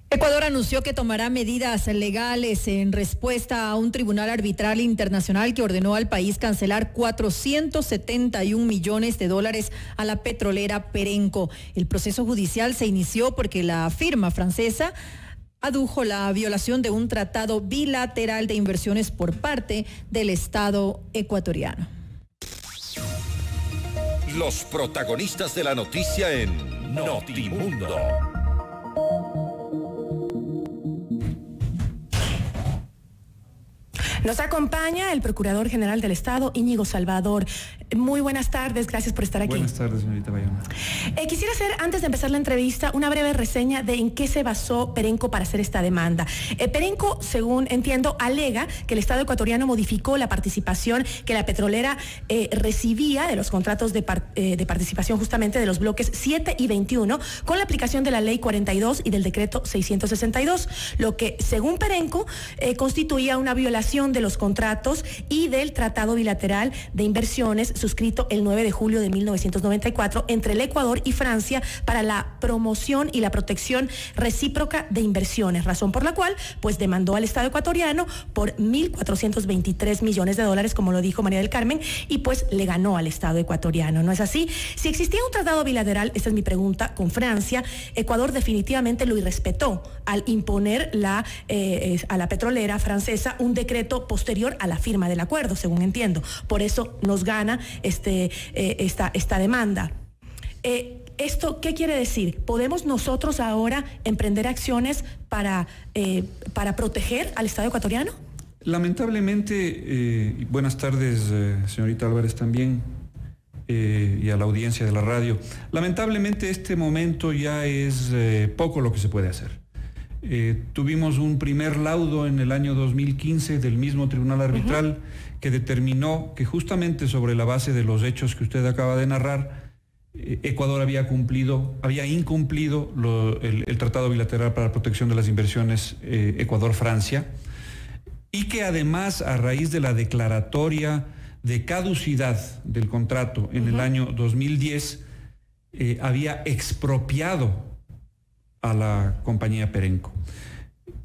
Ecuador anunció que tomará medidas legales en respuesta a un tribunal arbitral internacional que ordenó al país cancelar $471 millones a la petrolera Perenco. El proceso judicial se inició porque la firma francesa adujo la violación de un tratado bilateral de inversiones por parte del Estado ecuatoriano. Los protagonistas de la noticia en Notimundo. Nos acompaña el Procurador General del Estado, Íñigo Salvador. Muy buenas tardes, gracias por estar aquí. Buenas tardes, señorita Bayona. Quisiera hacer, antes de empezar la entrevista, una breve reseña de en qué se basó Perenco para hacer esta demanda. Perenco, según entiendo, alega que el Estado ecuatoriano modificó la participación que la petrolera recibía de los contratos de participación justamente de los bloques 7 y 21 con la aplicación de la Ley 42 y del Decreto 662, lo que, según Perenco, constituía una violación de los contratos y del Tratado Bilateral de Inversiones suscrito el 9 de julio de 1994 entre el Ecuador y Francia para la promoción y la protección recíproca de inversiones, razón por la cual pues demandó al Estado ecuatoriano por $1.423 millones, como lo dijo María del Carmen, y pues le ganó al Estado ecuatoriano, ¿no es así? Si existía un tratado bilateral, esta es mi pregunta, con Francia, Ecuador definitivamente lo irrespetó al imponer a la petrolera francesa un decreto posterior a la firma del acuerdo, según entiendo. Por eso nos gana esta demanda. ¿Esto qué quiere decir? ¿Podemos nosotros ahora emprender acciones para proteger al Estado ecuatoriano? Lamentablemente, buenas tardes, señorita Álvarez también, y a la audiencia de la radio. Lamentablemente este momento ya es poco lo que se puede hacer. Tuvimos un primer laudo en el año 2015 del mismo tribunal arbitral que determinó que justamente sobre la base de los hechos que usted acaba de narrar, Ecuador había incumplido el Tratado Bilateral para la Protección de las Inversiones Ecuador-Francia, y que además, a raíz de la declaratoria de caducidad del contrato en el año 2010, había expropiado a la compañía Perenco,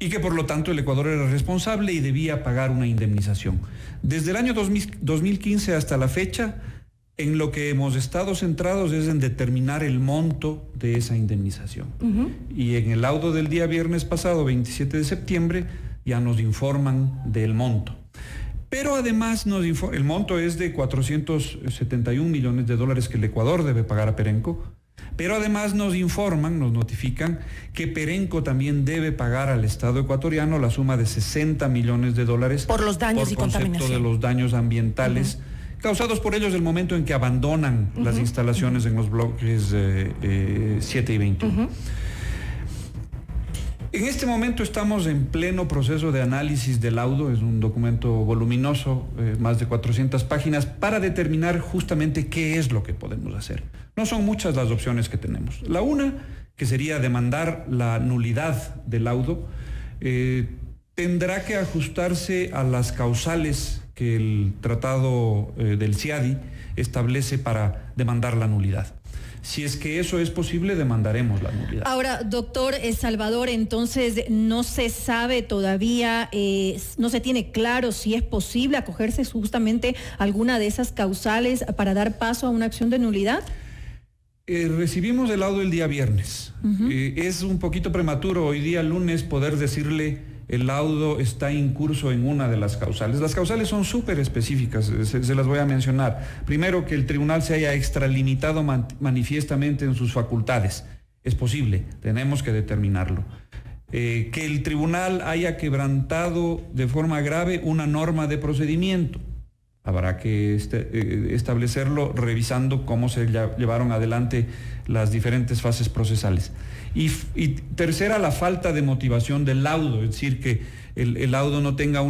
y que por lo tanto el Ecuador era responsable y debía pagar una indemnización. Desde el año 2015 hasta la fecha, en lo que hemos estado centrados es en determinar el monto de esa indemnización. Y en el laudo del día viernes pasado, 27 de septiembre, ya nos informan del monto. Pero además el monto es de $471 millones que el Ecuador debe pagar a Perenco. Pero además nos notifican que Perenco también debe pagar al Estado ecuatoriano la suma de $60 millones por los daños y contaminación, de los daños ambientales causados por ellos el momento en que abandonan las instalaciones en los bloques 7 y 21. En este momento estamos en pleno proceso de análisis del laudo. Es un documento voluminoso, más de 400 páginas, para determinar justamente qué es lo que podemos hacer. No son muchas las opciones que tenemos. La una, que sería demandar la nulidad del laudo, tendrá que ajustarse a las causales que el tratado del CIADI establece para demandar la nulidad. Si es que eso es posible, demandaremos la nulidad. Ahora, doctor Salvador, entonces no se sabe todavía, no se tiene claro si es posible acogerse justamente a alguna de esas causales para dar paso a una acción de nulidad. Recibimos el laudo el día viernes. Es un poquito prematuro hoy día lunes poder decirle el laudo está incurso en una de las causales. Las causales son súper específicas, se las voy a mencionar. Primero, que el tribunal se haya extralimitado manifiestamente en sus facultades. Es posible, tenemos que determinarlo. Que el tribunal haya quebrantado de forma grave una norma de procedimiento. Habrá que establecerlo revisando cómo se llevaron adelante las diferentes fases procesales. Y tercera, la falta de motivación del laudo, es decir, que el laudo no tenga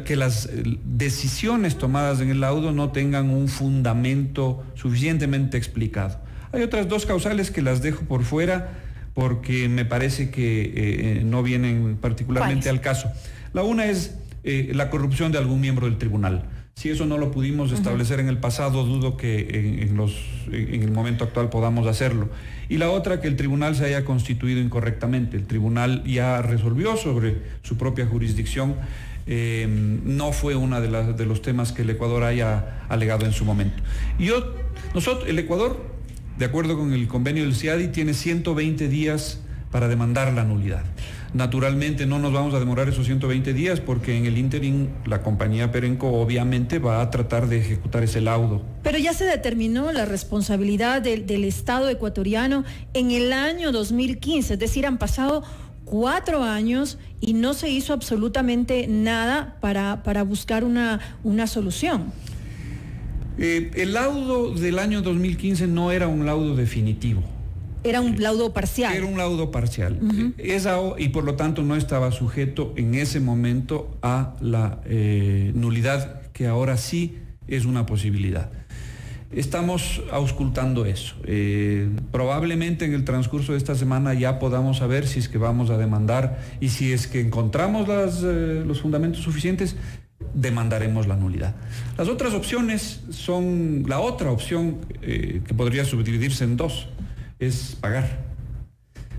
que las decisiones tomadas en el laudo no tengan un fundamento suficientemente explicado. Hay otras dos causales que las dejo por fuera porque me parece que no vienen particularmente al caso. La una es la corrupción de algún miembro del tribunal. Si eso no lo pudimos establecer en el pasado, dudo que en el momento actual podamos hacerlo. Y la otra, que el tribunal se haya constituido incorrectamente. El tribunal ya resolvió sobre su propia jurisdicción. No fue uno de los temas que el Ecuador haya alegado en su momento. El Ecuador, de acuerdo con el convenio del CIADI, tiene 120 días para demandar la nulidad. Naturalmente no nos vamos a demorar esos 120 días porque en el ínterin la compañía Perenco obviamente va a tratar de ejecutar ese laudo. Pero ya se determinó la responsabilidad del Estado ecuatoriano en el año 2015, es decir, han pasado 4 años y no se hizo absolutamente nada para buscar una solución. El laudo del año 2015 no era un laudo definitivo. Era un laudo parcial. Era un laudo parcial. Y por lo tanto no estaba sujeto en ese momento a la nulidad, que ahora sí es una posibilidad. Estamos auscultando eso. Probablemente en el transcurso de esta semana ya podamos saber si es que vamos a demandar, y si es que encontramos los fundamentos suficientes, demandaremos la nulidad. Las otras opciones son, la otra opción que podría subdividirse en dos, es pagar.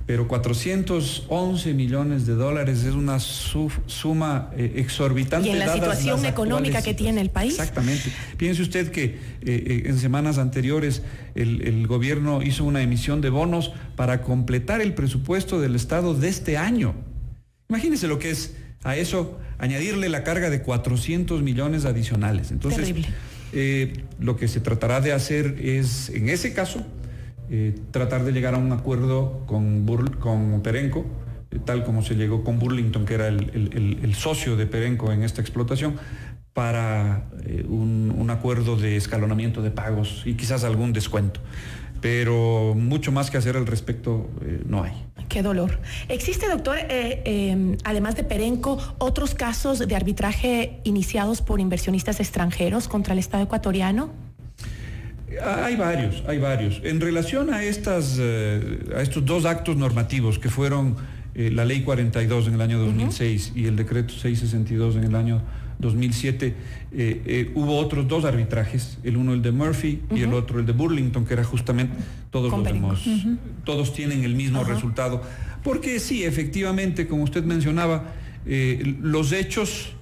Pero 411 millones de dólares es una suma exorbitante. Y en la situación económica que tiene el país. Exactamente. Piense usted que en semanas anteriores el gobierno hizo una emisión de bonos para completar el presupuesto del Estado de este año. Imagínese lo que es a eso añadirle la carga de 400 millones adicionales. Entonces, terrible. Lo que se tratará de hacer es, en ese caso, tratar de llegar a un acuerdo con Perenco, tal como se llegó con Burlington, que era el socio de Perenco en esta explotación, para un acuerdo de escalonamiento de pagos y quizás algún descuento. Pero mucho más que hacer al respecto no hay. Qué dolor. ¿Existe, doctor, además de Perenco, otros casos de arbitraje iniciados por inversionistas extranjeros contra el Estado ecuatoriano? Hay varios. En relación a estos dos actos normativos que fueron la Ley 42 en el año 2006 y el Decreto 662 en el año 2007, hubo otros dos arbitrajes, el uno el de Murphy y el otro el de Burlington, que era justamente todos tienen el mismo resultado. Porque sí, efectivamente, como usted mencionaba, los hechos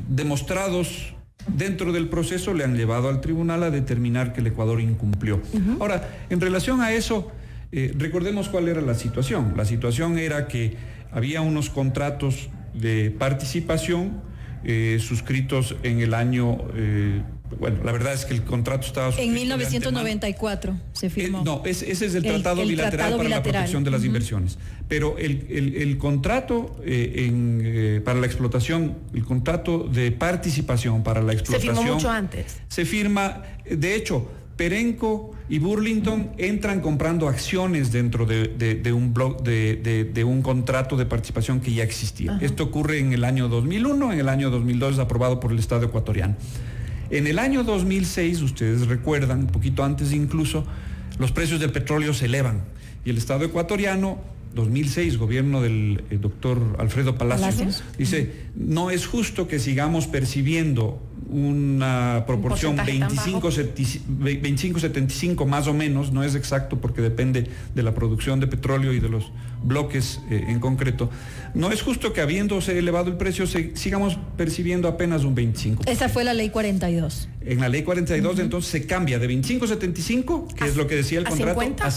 demostrados dentro del proceso le han llevado al tribunal a determinar que el Ecuador incumplió. Ahora, en relación a eso, recordemos cuál era la situación. La situación era que había unos contratos de participación suscritos en el año, la verdad es que el contrato estaba suscrito en 1994 se firmó. No, ese es el tratado bilateral para la protección de las inversiones. Pero el contrato para la explotación, el contrato de participación para la explotación, se firmó mucho antes. Se firma, de hecho, Perenco y Burlington entran comprando acciones dentro de un contrato de participación que ya existía. Esto ocurre en el año 2001, en el año 2002 es aprobado por el Estado ecuatoriano. En el año 2006, ustedes recuerdan, un poquito antes incluso, los precios del petróleo se elevan y el Estado ecuatoriano, 2006, gobierno del doctor Alfredo Palacios, dice, no es justo que sigamos percibiendo una proporción 25-75 más o menos, no es exacto porque depende de la producción de petróleo y de los bloques en concreto. No es justo que habiéndose elevado el precio sigamos percibiendo apenas un 25%. Esa fue la ley 42. En la ley 42 entonces se cambia de 25-75, que es lo que decía el contrato, 50? A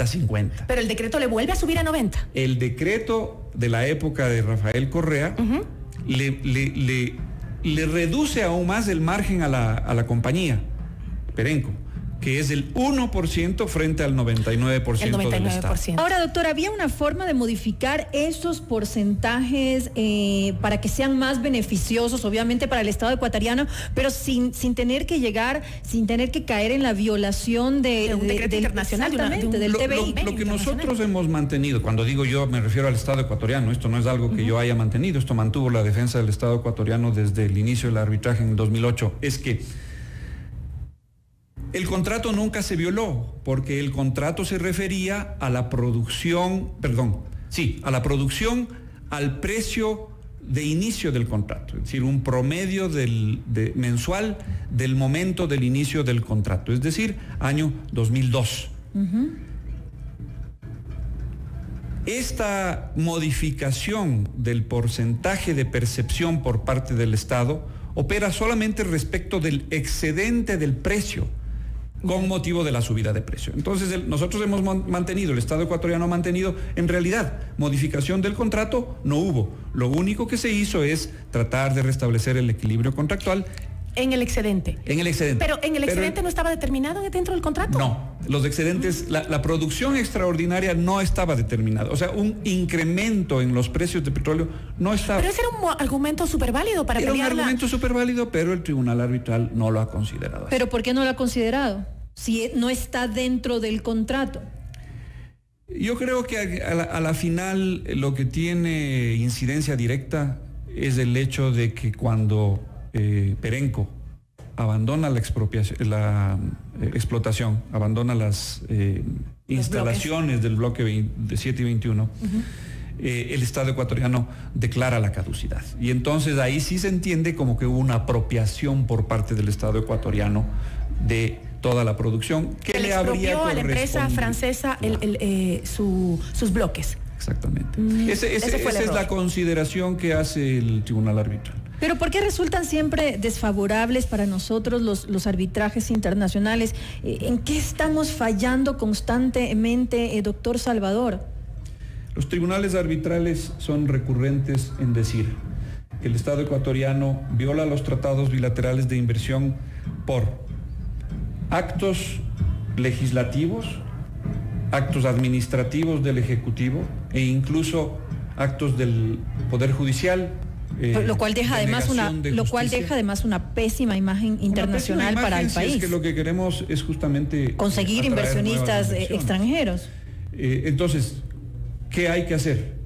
50-50. Pero el decreto le vuelve a subir a 90. El decreto de la época de Rafael Correa le reduce aún más el margen a la compañía Perenco, que es el 1% frente al 99% del Estado. Ahora, doctor, ¿había una forma de modificar esos porcentajes para que sean más beneficiosos, obviamente para el Estado ecuatoriano, pero sin tener que caer en la violación de un decreto internacional, del TBI? Lo que nosotros hemos mantenido, cuando digo yo me refiero al Estado ecuatoriano, esto no es algo que yo haya mantenido, esto mantuvo la defensa del Estado ecuatoriano desde el inicio del arbitraje en el 2008, es que el contrato nunca se violó, porque el contrato se refería a la producción, al precio de inicio del contrato, es decir, un promedio mensual del momento del inicio del contrato, es decir, año 2002. Esta modificación del porcentaje de percepción por parte del Estado opera solamente respecto del excedente del precio con motivo de la subida de precio. Entonces nosotros hemos mantenido, el Estado ecuatoriano ha mantenido, en realidad, modificación del contrato no hubo. Lo único que se hizo es tratar de restablecer el equilibrio contractual. En el excedente. En el excedente. Pero en el excedente no estaba determinado dentro del contrato. No, los excedentes, la producción extraordinaria no estaba determinada. O sea, un incremento en los precios de petróleo no estaba. Pero ese era un argumento súper válido para pelearla. Era un argumento súper válido, pero el Tribunal Arbitral no lo ha considerado así. ¿Pero por qué no lo ha considerado? Si no está dentro del contrato. Yo creo que a la final lo que tiene incidencia directa es el hecho de que cuando Perenco abandona la explotación, abandona las instalaciones del bloque de 7 y 21, el Estado ecuatoriano declara la caducidad. Y entonces ahí sí se entiende como que hubo una apropiación por parte del Estado ecuatoriano de toda la producción que le habría correspondido a la empresa francesa sus bloques. Exactamente. Esa es la consideración que hace el Tribunal Arbitral. Pero ¿por qué resultan siempre desfavorables para nosotros los arbitrajes internacionales? ¿En qué estamos fallando constantemente, doctor Salvador? Los tribunales arbitrales son recurrentes en decir que el Estado ecuatoriano viola los tratados bilaterales de inversión por actos legislativos, actos administrativos del Ejecutivo e incluso actos del Poder Judicial. Lo cual deja además una pésima imagen internacional para el país. Es que lo que queremos es justamente conseguir inversionistas extranjeros. Entonces, ¿qué hay que hacer?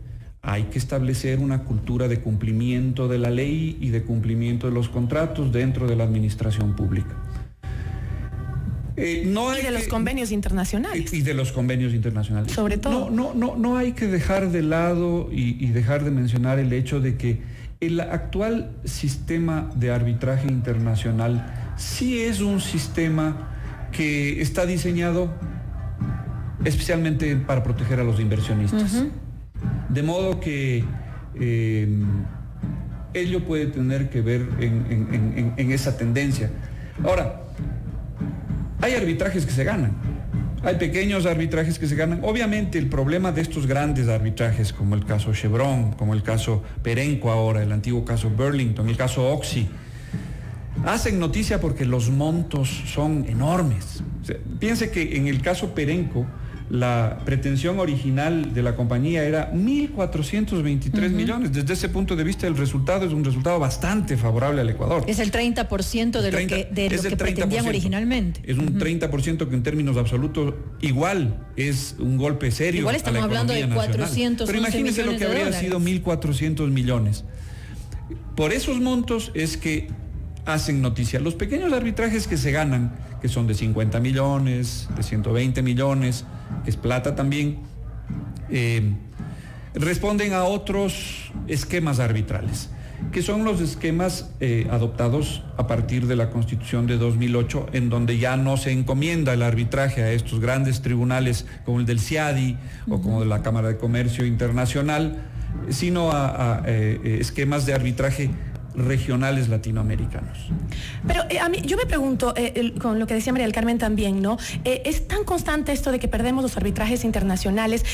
Hay que establecer una cultura de cumplimiento de la ley y de cumplimiento de los contratos dentro de la administración pública. Los convenios internacionales. Y de los convenios internacionales. Sobre todo. No hay que dejar de lado y dejar de mencionar el hecho de que el actual sistema de arbitraje internacional sí es un sistema que está diseñado especialmente para proteger a los inversionistas. De modo que ello puede tener que ver en esa tendencia. Ahora, hay arbitrajes que se ganan, hay pequeños arbitrajes que se ganan. Obviamente el problema de estos grandes arbitrajes, como el caso Chevron, como el caso Perenco ahora, el antiguo caso Burlington, el caso Oxy, hacen noticia porque los montos son enormes. O sea, piense que en el caso Perenco, la pretensión original de la compañía era 1.423 millones. Desde ese punto de vista, el resultado es un resultado bastante favorable al Ecuador. Es el 30% de lo que pretendían originalmente. Es un 30% que en términos absolutos igual es un golpe serio. Igual estamos a la hablando de 400. Pero imagínense lo que habría sido 1.400 millones. Por esos montos es que hacen noticia. Los pequeños arbitrajes que se ganan, que son de 50 millones, de 120 millones, que es plata también, responden a otros esquemas arbitrales, que son los esquemas adoptados a partir de la Constitución de 2008, en donde ya no se encomienda el arbitraje a estos grandes tribunales como el del CIADI o como de la Cámara de Comercio Internacional, sino a esquemas de arbitraje regionales latinoamericanos. Pero a mí, yo me pregunto, con lo que decía María del Carmen también, ¿no? Es tan constante esto de que perdemos los arbitrajes internacionales.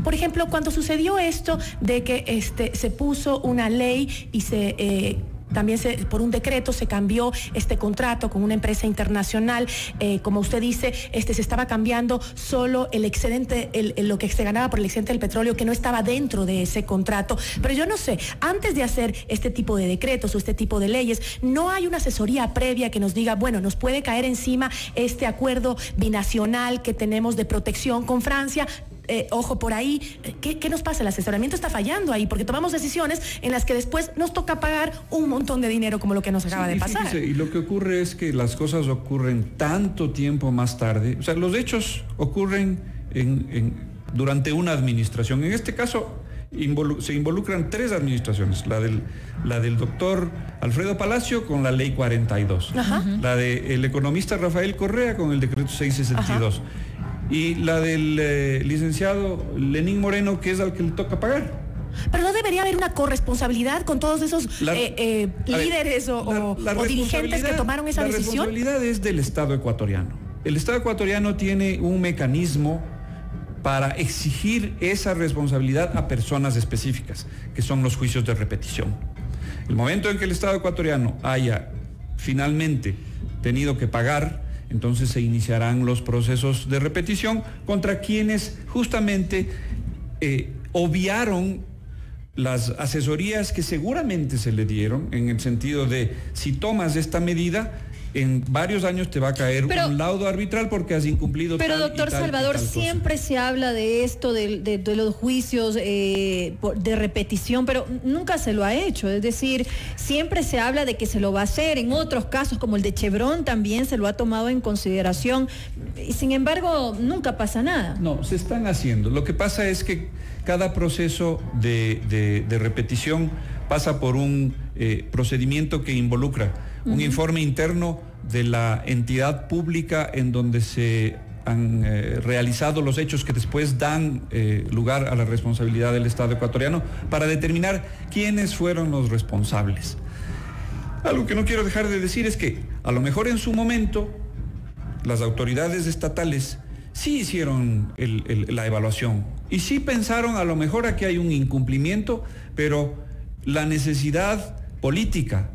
Por ejemplo, cuando sucedió esto de que se puso una ley y también por un decreto se cambió este contrato con una empresa internacional, como usted dice, se estaba cambiando solo el excedente, lo que se ganaba por el excedente del petróleo, que no estaba dentro de ese contrato. Pero yo no sé, antes de hacer este tipo de decretos o este tipo de leyes, no hay una asesoría previa que nos diga, bueno, nos puede caer encima este acuerdo binacional que tenemos de protección con Francia. Ojo por ahí, ¿qué nos pasa? El asesoramiento está fallando ahí, porque tomamos decisiones en las que después nos toca pagar un montón de dinero como lo que nos acaba de pasar. Fíjese, y lo que ocurre es que las cosas ocurren tanto tiempo más tarde, o sea, los hechos ocurren durante una administración. En este caso, se involucran 3 administraciones, la del doctor Alfredo Palacio con la ley 42, la del economista Rafael Correa con el decreto 662 y la del licenciado Lenín Moreno, que es al que le toca pagar. Pero no debería haber una corresponsabilidad con todos esos líderes o dirigentes que tomaron esa decisión. La responsabilidad es del Estado ecuatoriano. El Estado ecuatoriano tiene un mecanismo para exigir esa responsabilidad a personas específicas, que son los juicios de repetición. El momento en que el Estado ecuatoriano haya finalmente tenido que pagar, entonces se iniciarán los procesos de repetición contra quienes justamente obviaron las asesorías que seguramente se le dieron, en el sentido de, si tomas esta medida, en varios años te va a caer un laudo arbitral porque has incumplido tal y tal. Pero doctor Salvador, siempre se habla de esto, de los juicios de repetición, pero nunca se lo ha hecho. Es decir, siempre se habla de que se lo va a hacer. En otros casos, como el de Chevron, también se lo ha tomado en consideración. Y sin embargo, nunca pasa nada. No, se están haciendo. Lo que pasa es que cada proceso de repetición pasa por un procedimiento que involucra un informe interno de la entidad pública en donde se han realizado los hechos que después dan lugar a la responsabilidad del Estado ecuatoriano para determinar quiénes fueron los responsables. Algo que no quiero dejar de decir es que a lo mejor en su momento las autoridades estatales sí hicieron la evaluación y sí pensaron, a lo mejor aquí hay un incumplimiento, pero la necesidad política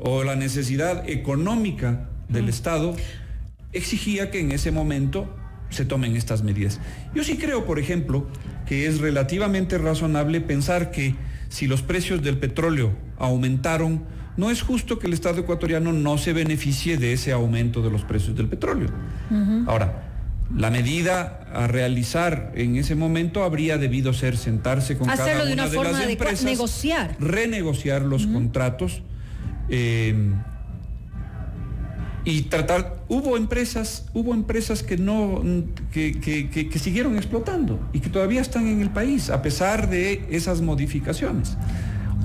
o la necesidad económica del Estado exigía que en ese momento se tomen estas medidas. Yo sí creo, por ejemplo, que es relativamente razonable pensar que si los precios del petróleo aumentaron, no es justo que el Estado ecuatoriano no se beneficie de ese aumento de los precios del petróleo. Ahora, la medida a realizar en ese momento habría debido ser sentarse con cada una de las empresas, renegociar los contratos y tratar. Hubo empresas que siguieron explotando y que todavía están en el país a pesar de esas modificaciones.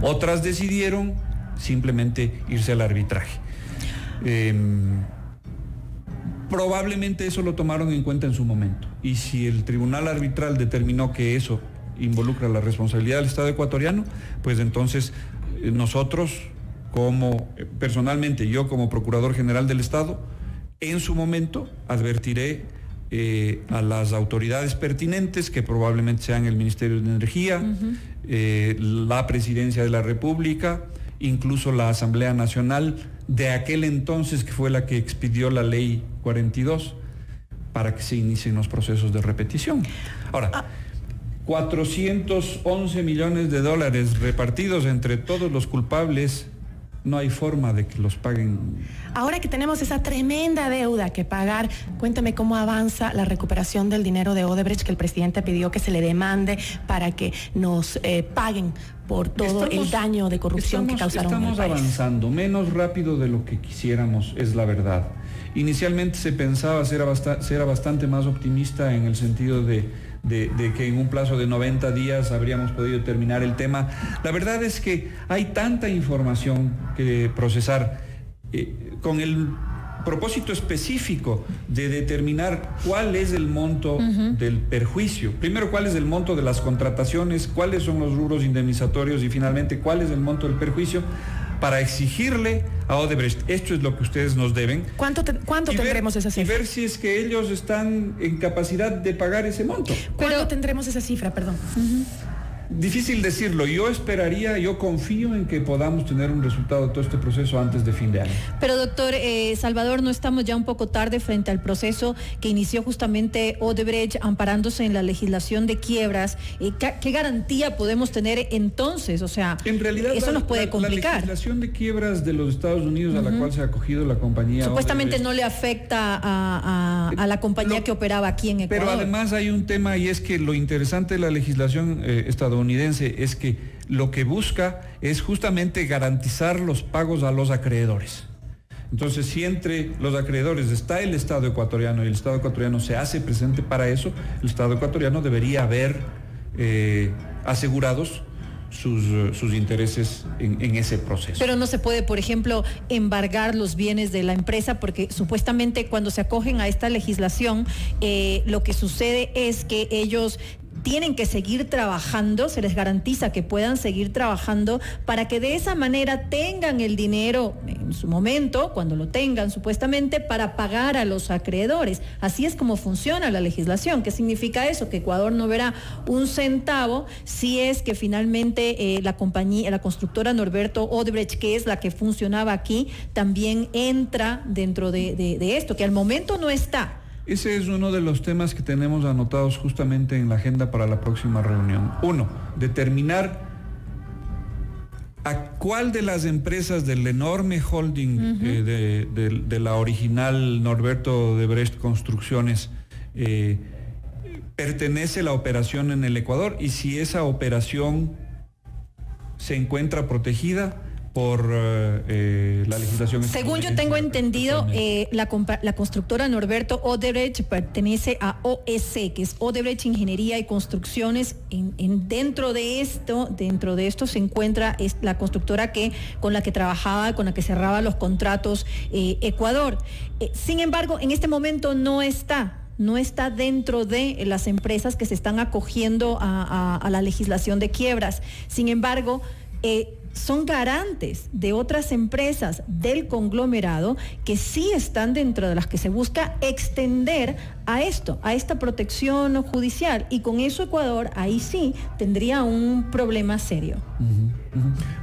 Otras decidieron simplemente irse al arbitraje. Probablemente eso lo tomaron en cuenta en su momento. Y si el tribunal arbitral determinó que eso involucra la responsabilidad del Estado ecuatoriano, pues entonces nosotros, personalmente yo como Procurador General del Estado, en su momento advertiré a las autoridades pertinentes, que probablemente sean el Ministerio de Energía, la Presidencia de la República, incluso la Asamblea Nacional de aquel entonces, que fue la que expidió la ley 42, para que se inicien los procesos de repetición. Ahora, 411 millones de dólares repartidos entre todos los culpables, no hay forma de que los paguen. Ahora que tenemos esa tremenda deuda que pagar, cuéntame cómo avanza la recuperación del dinero de Odebrecht que el presidente pidió que se le demande para que nos paguen por todo el daño de corrupción que causaron en el país. Estamos avanzando, menos rápido de lo que quisiéramos, es la verdad. Inicialmente se pensaba, se era bastante más optimista en el sentido de que en un plazo de 90 días habríamos podido terminar el tema. La verdad es que hay tanta información que procesar con el propósito específico de determinar cuál es el monto del perjuicio. Primero, cuál es el monto de las contrataciones, cuáles son los rubros indemnizatorios y finalmente cuál es el monto del perjuicio, para exigirle a Odebrecht, esto es lo que ustedes nos deben. ¿Cuánto tendremos esa cifra? Y ver si es que ellos están en capacidad de pagar ese monto. ¿Cuándo tendremos esa cifra, perdón? Difícil decirlo. Yo confío en que podamos tener un resultado de todo este proceso antes de fin de año. Pero doctor Salvador, ¿no estamos ya un poco tarde frente al proceso que inició justamente Odebrecht amparándose en la legislación de quiebras? ¿Qué garantía podemos tener entonces? O sea, en realidad eso nos puede complicar. La legislación de quiebras de los Estados Unidos a la cual se ha acogido la compañía supuestamente Odebrecht no le afecta a la compañía que operaba aquí en Ecuador. Pero además hay un tema, y es que lo interesante de la legislación estadounidense es que lo que busca es justamente garantizar los pagos a los acreedores. Entonces, si entre los acreedores está el Estado ecuatoriano y el Estado ecuatoriano se hace presente para eso, el Estado ecuatoriano debería haber asegurados sus intereses en ese proceso. Pero no se puede, por ejemplo, embargar los bienes de la empresa, porque supuestamente cuando se acogen a esta legislación, lo que sucede es que ellos tienen que seguir trabajando, se les garantiza que puedan seguir trabajando para que de esa manera tengan el dinero en su momento, cuando lo tengan supuestamente, para pagar a los acreedores. Así es como funciona la legislación. ¿Qué significa eso? Que Ecuador no verá un centavo si es que finalmente la constructora Norberto Odebrecht, que es la que funcionaba aquí, también entra dentro de esto, que al momento no está. Ese es uno de los temas que tenemos anotados justamente en la agenda para la próxima reunión. Uno, determinar a cuál de las empresas del enorme holding de la original Norberto Odebrecht Construcciones pertenece la operación en el Ecuador, y si esa operación se encuentra protegida por la legislación. Según yo tengo entendido, la constructora Norberto Odebrecht pertenece a OEC, que es Odebrecht Ingeniería y Construcciones. Dentro de esto se encuentra la constructora con la que trabajaba, con la que cerraba los contratos Ecuador. Sin embargo, en este momento no está dentro de las empresas que se están acogiendo a la legislación de quiebras. Sin embargo, son garantes de otras empresas del conglomerado que sí están dentro de las que se busca extender a esta protección judicial, y con eso Ecuador ahí sí tendría un problema serio.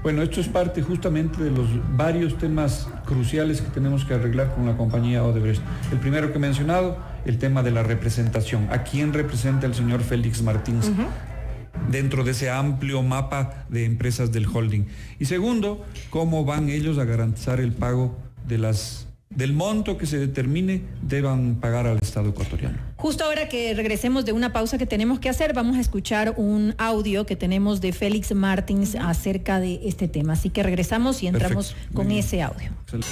Bueno, esto es parte justamente de los varios temas cruciales que tenemos que arreglar con la compañía Odebrecht. El primero que he mencionado, el tema de la representación. ¿A quién representa el señor Félix Martins dentro de ese amplio mapa de empresas del holding? Y segundo, cómo van ellos a garantizar el pago del monto que se determine deban pagar al Estado ecuatoriano. Justo ahora que regresemos de una pausa que tenemos que hacer, vamos a escuchar un audio que tenemos de Félix Martins acerca de este tema. Así que regresamos y entramos con ese audio. Notimundo.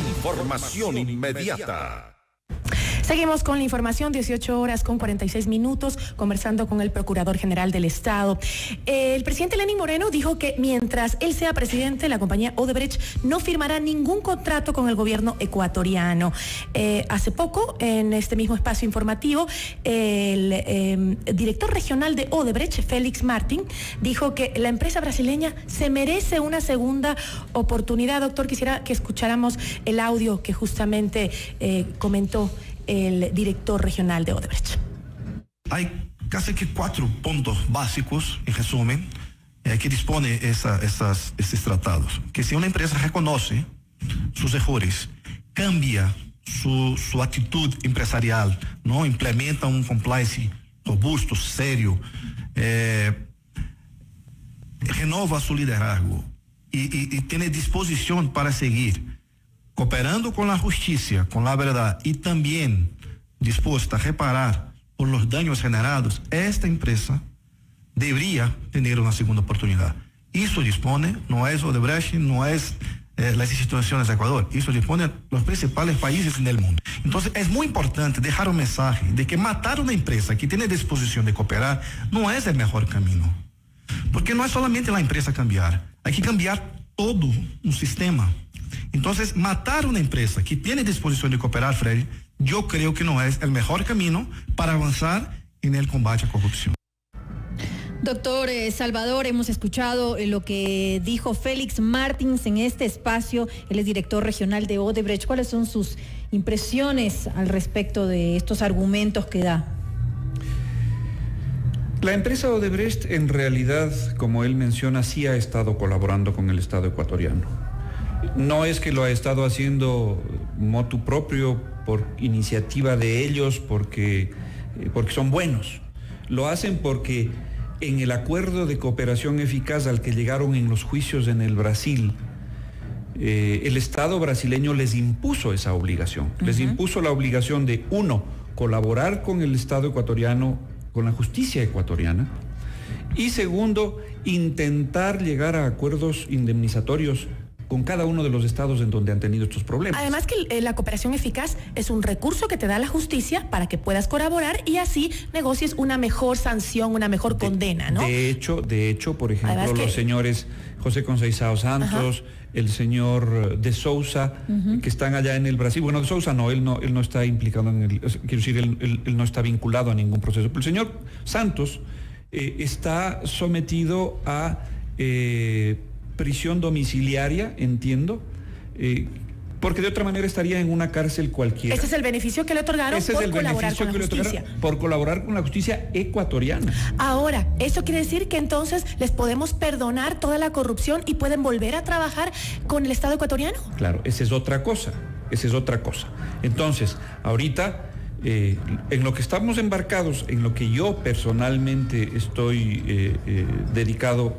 Información inmediata. Seguimos con la información, 18 horas con 46 minutos, conversando con el Procurador General del Estado. El presidente Lenín Moreno dijo que mientras él sea presidente, la compañía Odebrecht no firmará ningún contrato con el gobierno ecuatoriano. Hace poco, en este mismo espacio informativo, el director regional de Odebrecht, Félix Martín, dijo que la empresa brasileña se merece una segunda oportunidad. Doctor, quisiera que escucháramos el audio que justamente comentó el director regional de Odebrecht. Hay casi que 4 puntos básicos, en resumen, que dispone estos tratados. Que si una empresa reconoce sus errores, cambia su actitud empresarial, ¿no? Implementa un compliance robusto, serio, renova su liderazgo y tiene disposición para seguir cooperando con la justicia, con la verdad, y también dispuesta a reparar por los daños generados, esta empresa debería tener una segunda oportunidad. Eso dispone, no es Odebrecht, no es las instituciones de Ecuador, eso dispone los principales países en el mundo. Entonces es muy importante dejar un mensaje de que matar una empresa que tiene disposición de cooperar no es el mejor camino. Porque no es solamente la empresa cambiar, hay que cambiar todo un sistema. Entonces, matar una empresa que tiene disposición de cooperar, Freddy, yo creo que no es el mejor camino para avanzar en el combate a corrupción. Doctor Salvador, hemos escuchado lo que dijo Félix Martins en este espacio. Él es director regional de Odebrecht. ¿Cuáles son sus impresiones al respecto de estos argumentos que da? La empresa Odebrecht, en realidad, como él menciona, sí ha estado colaborando con el Estado ecuatoriano. No es que lo ha estado haciendo motu propio, por iniciativa de ellos, porque son buenos. Lo hacen porque en el acuerdo de cooperación eficaz al que llegaron en los juicios en el Brasil, el Estado brasileño les impuso esa obligación. Les impuso la obligación de, uno, colaborar con el Estado ecuatoriano, con la justicia ecuatoriana, y segundo, intentar llegar a acuerdos indemnizatorios con cada uno de los estados en donde han tenido estos problemas. Además que la cooperación eficaz es un recurso que te da la justicia para que puedas colaborar y así negocies una mejor sanción, una mejor condena, ¿no? De hecho, por ejemplo, los señores José Conceizao Santos, el señor de Sousa, que están allá en el Brasil. Bueno, de Sousa no, él no está implicado en el, quiero decir, él no está vinculado a ningún proceso. Pero el señor Santos está sometido a prisión domiciliaria, entiendo, porque de otra manera estaría en una cárcel cualquiera. Ese es el beneficio que le otorgaron por colaborar con la justicia. Por colaborar con la justicia ecuatoriana. Ahora, eso quiere decir que entonces les podemos perdonar toda la corrupción y pueden volver a trabajar con el Estado ecuatoriano. Claro, esa es otra cosa. Entonces, ahorita, en lo que estamos embarcados, en lo que yo personalmente estoy dedicado,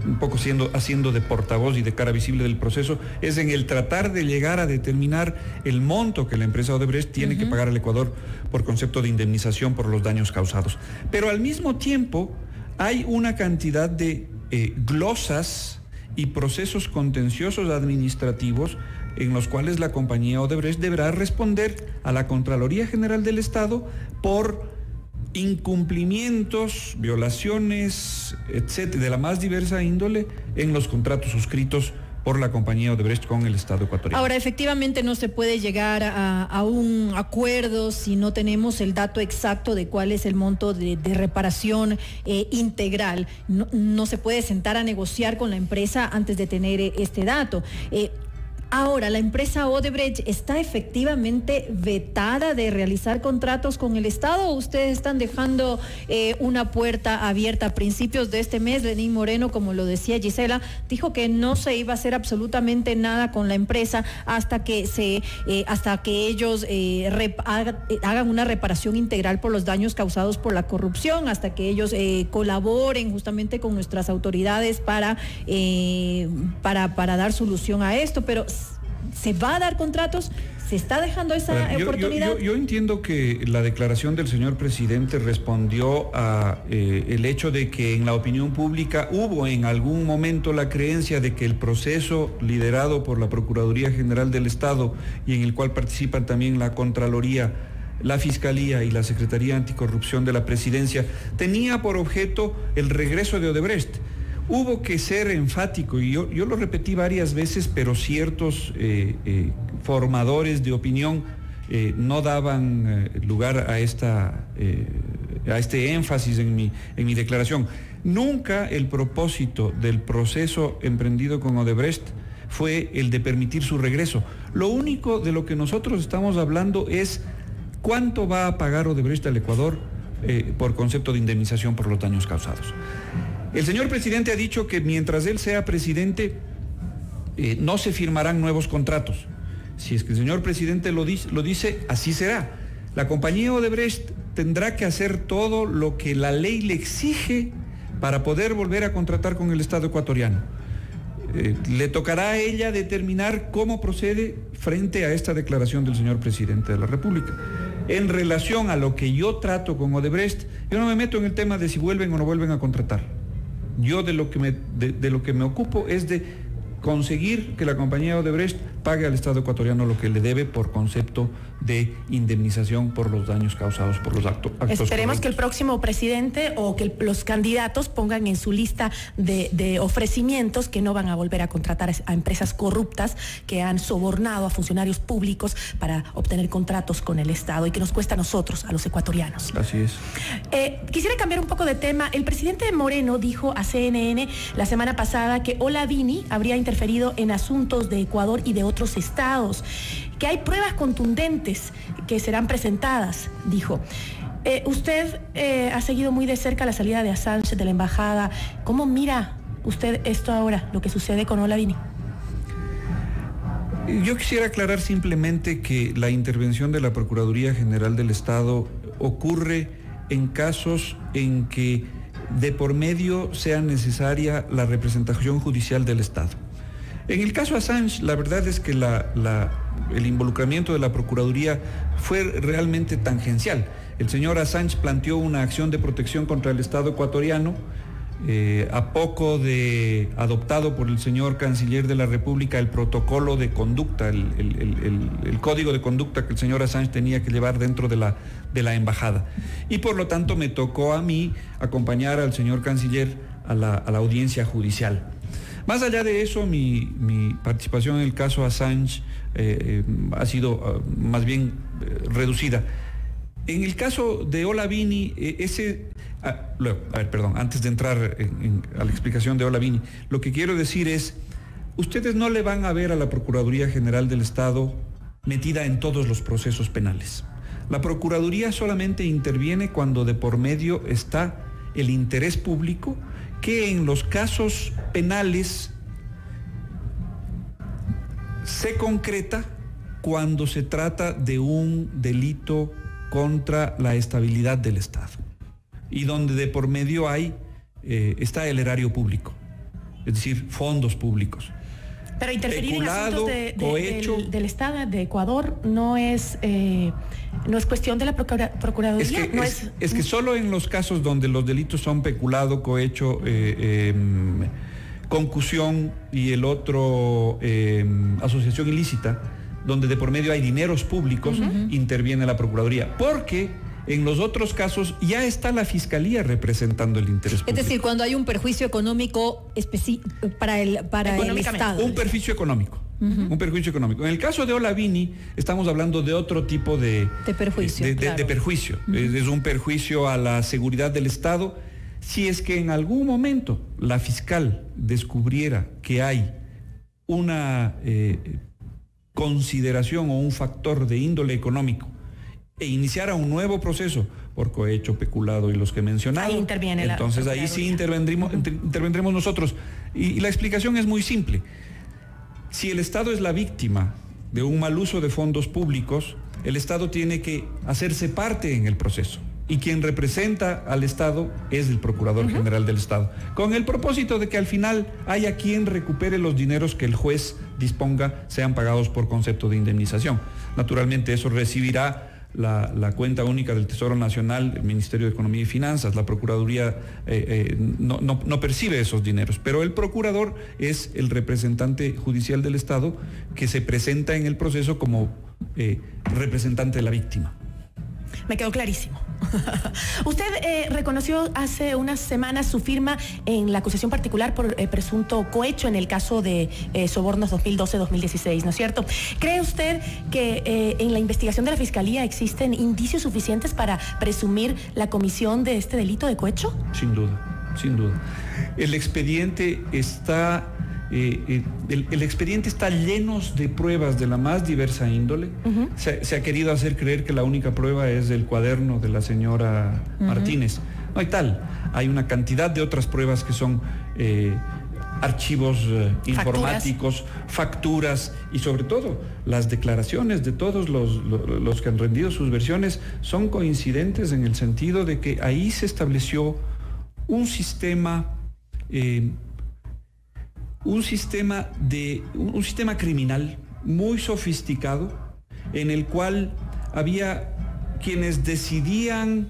un poco haciendo de portavoz y de cara visible del proceso, es en el tratar de llegar a determinar el monto que la empresa Odebrecht tiene que pagar al Ecuador por concepto de indemnización por los daños causados. Pero al mismo tiempo hay una cantidad de glosas y procesos contenciosos administrativos en los cuales la compañía Odebrecht deberá responder a la Contraloría General del Estado por incumplimientos, violaciones, etcétera, de la más diversa índole en los contratos suscritos por la compañía Odebrecht con el Estado ecuatoriano. Ahora, efectivamente no se puede llegar a un acuerdo si no tenemos el dato exacto de cuál es el monto de reparación integral. No se puede sentar a negociar con la empresa antes de tener este dato. Ahora, ¿la empresa Odebrecht está efectivamente vetada de realizar contratos con el Estado o ustedes están dejando una puerta abierta? A principios de este mes, Lenín Moreno, como lo decía Gisela, dijo que no se iba a hacer absolutamente nada con la empresa hasta que ellos hagan una reparación integral por los daños causados por la corrupción, hasta que ellos colaboren justamente con nuestras autoridades para dar solución a esto. Pero ¿se va a dar contratos? ¿Se está dejando esa oportunidad? Yo entiendo que la declaración del señor presidente respondió a el hecho de que en la opinión pública hubo en algún momento la creencia de que el proceso liderado por la Procuraduría General del Estado y en el cual participan también la Contraloría, la Fiscalía y la Secretaría Anticorrupción de la Presidencia, tenía por objeto el regreso de Odebrecht. Hubo que ser enfático, y yo lo repetí varias veces, pero ciertos formadores de opinión no daban lugar a este énfasis en mi declaración. Nunca el propósito del proceso emprendido con Odebrecht fue el de permitir su regreso. Lo único de lo que nosotros estamos hablando es cuánto va a pagar Odebrecht al Ecuador por concepto de indemnización por los daños causados. El señor presidente ha dicho que mientras él sea presidente no se firmarán nuevos contratos. Si es que el señor presidente lo dice, así será. La compañía Odebrecht tendrá que hacer todo lo que la ley le exige para poder volver a contratar con el Estado ecuatoriano. Le tocará a ella determinar cómo procede frente a esta declaración del señor presidente de la República. En relación a lo que yo trato con Odebrecht, yo no me meto en el tema de si vuelven o no vuelven a contratar. Yo de lo que me ocupo es de conseguir que la compañía Odebrecht pague al Estado ecuatoriano lo que le debe por concepto de indemnización por los daños causados por los actos Esperemos corruptos. que el próximo presidente o que los candidatos pongan en su lista de ofrecimientos que no van a volver a contratar a empresas corruptas que han sobornado a funcionarios públicos para obtener contratos con el Estado y que nos cuesta a nosotros, a los ecuatorianos. Así es. Quisiera cambiar un poco de tema. El presidente Moreno dijo a CNN la semana pasada que Olavini habría interferido en asuntos de Ecuador y de otros estados, que hay pruebas contundentes que serán presentadas, dijo. Usted ha seguido muy de cerca la salida de Assange de la embajada. ¿Cómo mira usted esto ahora, lo que sucede con Olavini? Yo quisiera aclarar simplemente que la intervención de la Procuraduría General del Estado ocurre en casos en que de por medio sea necesaria la representación judicial del Estado. En el caso Assange, la verdad es que el involucramiento de la Procuraduría fue realmente tangencial. El señor Assange planteó una acción de protección contra el Estado ecuatoriano a poco de adoptado por el señor canciller de la República el protocolo de conducta, el código de conducta que el señor Assange tenía que llevar dentro de la embajada. Y por lo tanto me tocó a mí acompañar al señor canciller a la audiencia judicial. Más allá de eso, mi participación en el caso Assange ha sido más bien reducida. En el caso de Olavini, antes de entrar a la explicación de Olavini, lo que quiero decir es, ustedes no le van a ver a la Procuraduría General del Estado metida en todos los procesos penales. La Procuraduría solamente interviene cuando de por medio está el interés público, que en los casos penales se concreta cuando se trata de un delito contra la estabilidad del Estado y donde de por medio está el erario público, es decir, fondos públicos. Pero interferir en asuntos del Estado, de Ecuador, no es cuestión de la Procuraduría. Es que solo en los casos donde los delitos son peculado, cohecho, concusión y el otro asociación ilícita, donde de por medio hay dineros públicos, interviene la Procuraduría, porque en los otros casos ya está la Fiscalía representando el interés público. Es decir, cuando hay un perjuicio económico para el Estado. Un perjuicio económico. Un perjuicio económico. En el caso de Olavini estamos hablando de otro tipo de perjuicio. De perjuicio. Es un perjuicio a la seguridad del Estado. Si es que en algún momento la fiscal descubriera que hay una consideración o un factor de índole económico e iniciara un nuevo proceso por cohecho, peculado y los que mencionaba, ahí interviene entonces ahí sí intervendremos nosotros. Y la explicación es muy simple. Si el Estado es la víctima de un mal uso de fondos públicos, el Estado tiene que hacerse parte en el proceso. Y quien representa al Estado es el Procurador General del Estado, con el propósito de que al final haya quien recupere los dineros que el juez disponga sean pagados por concepto de indemnización. Naturalmente eso recibirá la cuenta única del Tesoro Nacional, el Ministerio de Economía y Finanzas. La Procuraduría no percibe esos dineros, pero el procurador es el representante judicial del Estado que se presenta en el proceso como representante de la víctima. Me quedó clarísimo. Usted reconoció hace unas semanas su firma en la acusación particular por presunto cohecho en el caso de sobornos 2012-2016, ¿no es cierto? ¿Cree usted que en la investigación de la Fiscalía existen indicios suficientes para presumir la comisión de este delito de cohecho? Sin duda, sin duda. El expediente está... el expediente está lleno de pruebas de la más diversa índole. Se ha querido hacer creer que la única prueba es el cuaderno de la señora Martínez. No hay tal. Hay una cantidad de otras pruebas que son archivos informáticos, facturas y sobre todo las declaraciones de todos los que han rendido sus versiones son coincidentes en el sentido de que ahí se estableció un sistema criminal muy sofisticado en el cual había quienes decidían,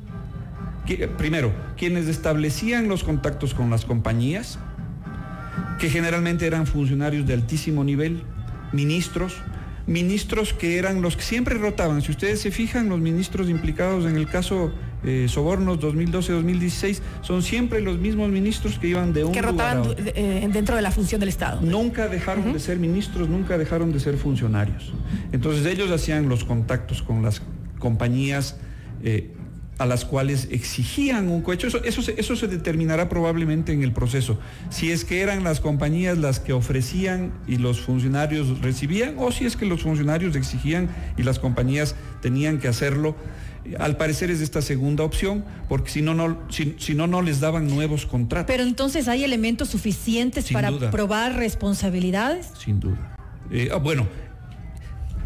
quienes establecían los contactos con las compañías, que generalmente eran funcionarios de altísimo nivel, ministros que eran los que siempre rotaban. Si ustedes se fijan, los ministros implicados en el caso sobornos 2012-2016 son siempre los mismos ministros que iban de un lugar a otro. Que rotaban dentro de la función del Estado. Nunca dejaron de ser ministros, nunca dejaron de ser funcionarios. Entonces ellos hacían los contactos con las compañías a las cuales exigían un cohecho. Eso se determinará probablemente en el proceso. Si es que eran las compañías las que ofrecían y los funcionarios recibían, o si es que los funcionarios exigían y las compañías tenían que hacerlo. Al parecer es esta segunda opción, porque si no les daban nuevos contratos. Pero entonces, ¿hay elementos suficientes para probar responsabilidades? Sin duda. Bueno,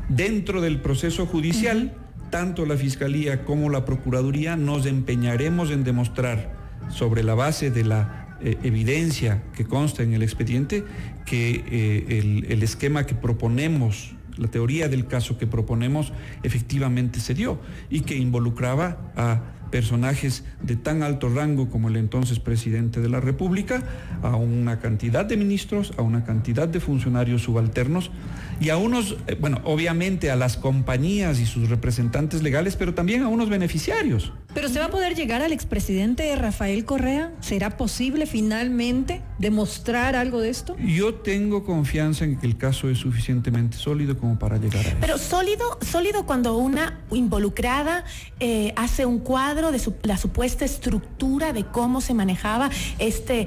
dentro del proceso judicial, tanto la Fiscalía como la Procuraduría nos empeñaremos en demostrar, sobre la base de la evidencia que consta en el expediente, que el esquema que proponemos, la teoría del caso que proponemos, efectivamente se dio y que involucraba a personajes de tan alto rango como el entonces presidente de la República, a una cantidad de ministros, a una cantidad de funcionarios subalternos y a unos, bueno, obviamente a las compañías y sus representantes legales, pero también a unos beneficiarios. ¿Pero se va a poder llegar al expresidente Rafael Correa? ¿Será posible finalmente demostrar algo de esto? Yo tengo confianza en que el caso es suficientemente sólido como para llegar a eso. Pero sólido cuando una involucrada hace un cuadro de la supuesta estructura de cómo se manejaba este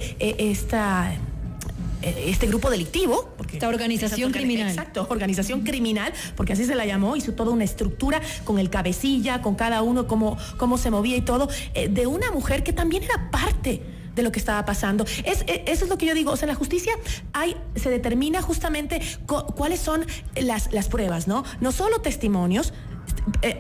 grupo delictivo, porque esta organización criminal. Exacto, organización criminal, porque así se la llamó, hizo toda una estructura con el cabecilla, con cada uno, cómo se movía y todo, de una mujer que también era parte de lo que estaba pasando. Eso es lo que yo digo, o sea, en la justicia se determina justamente cuáles son las pruebas, ¿no? No solo testimonios,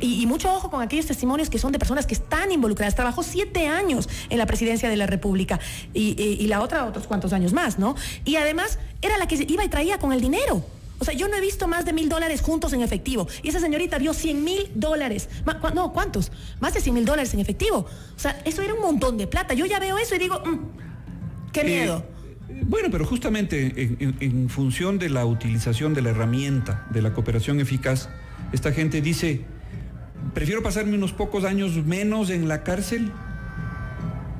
y mucho ojo con aquellos testimonios que son de personas que están involucradas. Trabajó 7 años en la presidencia de la República y la otra otros cuantos años más, ¿no? Y además era la que iba y traía con el dinero. O sea, yo no he visto más de $1,000 juntos en efectivo. Y esa señorita vio $100,000. No, ¿cuántos? Más de $100,000 en efectivo. O sea, eso era un montón de plata. Yo ya veo eso y digo, qué miedo. Bueno, pero justamente en función de la utilización de la herramienta de la cooperación eficaz, esta gente dice, prefiero pasarme unos pocos años menos en la cárcel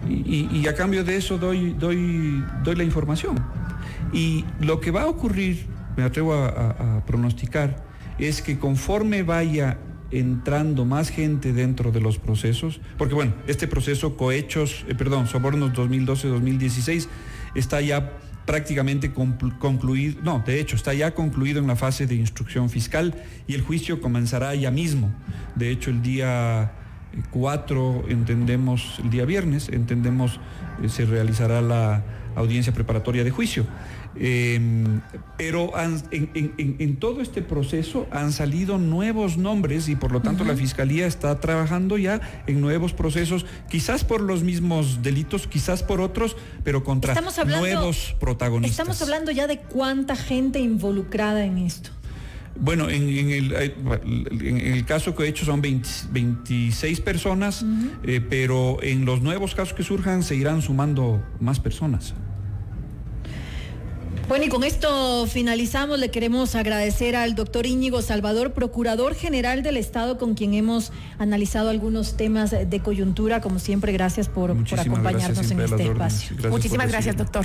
y a cambio de eso doy la información. Y lo que va a ocurrir, me atrevo a pronosticar, es que conforme vaya entrando más gente dentro de los procesos, porque bueno, este proceso sobornos 2012-2016 está ya prácticamente concluido, no, de hecho está ya concluido en la fase de instrucción fiscal y el juicio comenzará ya mismo. De hecho, el día 4, el día viernes, se realizará la audiencia preparatoria de juicio. Pero en todo este proceso han salido nuevos nombres y por lo tanto la Fiscalía está trabajando ya en nuevos procesos, quizás por los mismos delitos, quizás por otros, pero contra nuevos protagonistas. Estamos hablando ya de cuánta gente involucrada en esto. Bueno, en el caso que he hecho son 26 personas, pero en los nuevos casos que surjan se irán sumando más personas. Bueno, y con esto finalizamos. Le queremos agradecer al doctor Íñigo Salvador, Procurador General del Estado, con quien hemos analizado algunos temas de coyuntura. Como siempre, gracias por acompañarnos en este espacio. Muchísimas gracias, doctor.